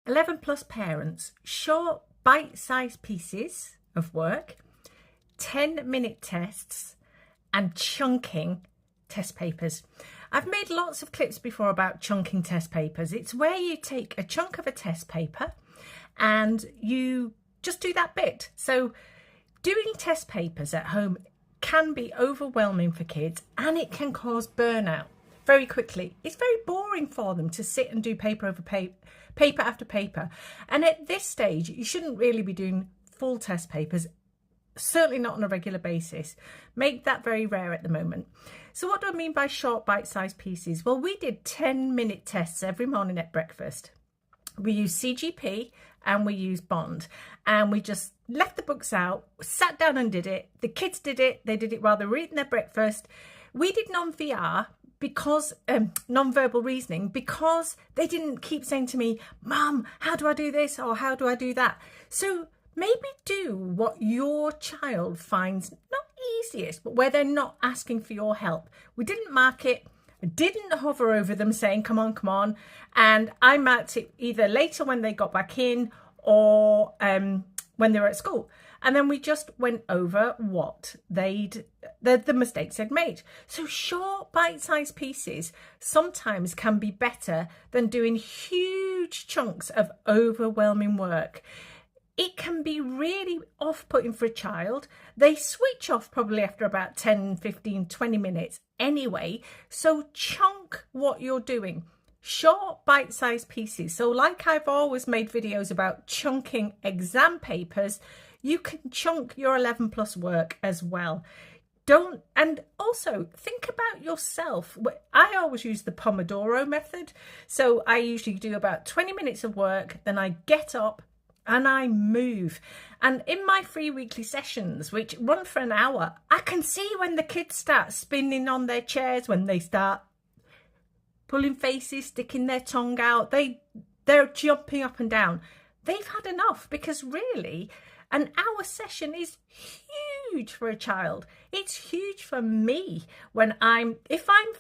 11 plus parents, short bite-sized pieces of work, 10-minute tests and chunking test papers. I've made lots of clips before about chunking test papers. It's where you take a chunk of a test paper and you just do that bit. So doing test papers at home can be overwhelming for kids and it can cause burnout very quickly. It's very boring for them to sit and do paper over paper after paper. And at this stage, you shouldn't really be doing full test papers, certainly not on a regular basis. Make that very rare at the moment. So what do I mean by short bite-sized pieces? Well, we did 10-minute tests every morning at breakfast. We used CGP and we used Bond, and we just left the books out, sat down and did it. The kids did it. They did it while they were eating their breakfast. We did non-VR because non-verbal reasoning, because they didn't keep saying to me, Mum, how do I do this? Or how do I do that? So maybe do what your child finds not easiest, but where they're not asking for your help. We didn't mark it. I didn't hover over them saying, come on, come on. And I marked it either later when they got back in or when they were at school. And then we just went over what the mistakes they'd made. So short bite-sized pieces sometimes can be better than doing huge chunks of overwhelming work. It can be really off-putting for a child. They switch off probably after about 10, 15, 20 minutes anyway. So chunk what you're doing. Short bite-sized pieces. So like I've always made videos about chunking exam papers, you can chunk your 11 plus work as well. And also think about yourself. I always use the Pomodoro method. So I usually do about 20 minutes of work, then I get up and I move. And in my free weekly sessions, which run for an hour, I can see when the kids start spinning on their chairs, when they start pulling faces, sticking their tongue out, they're jumping up and down. They've had enough, because really an hour session is huge for a child. It's huge for me if I'm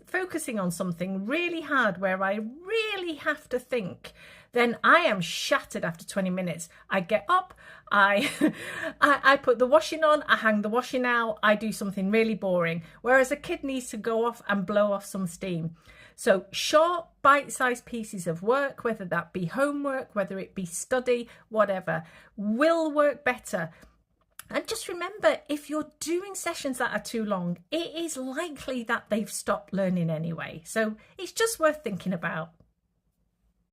focusing on something really hard where I really have to think, then I am shattered after 20 minutes. I get up, I put the washing on, I hang the washing out, I do something really boring. Whereas a kid needs to go off and blow off some steam. So short, bite-sized pieces of work, whether that be homework, whether it be study, whatever, will work better. And just remember, if you're doing sessions that are too long, it is likely that they've stopped learning anyway. So it's just worth thinking about.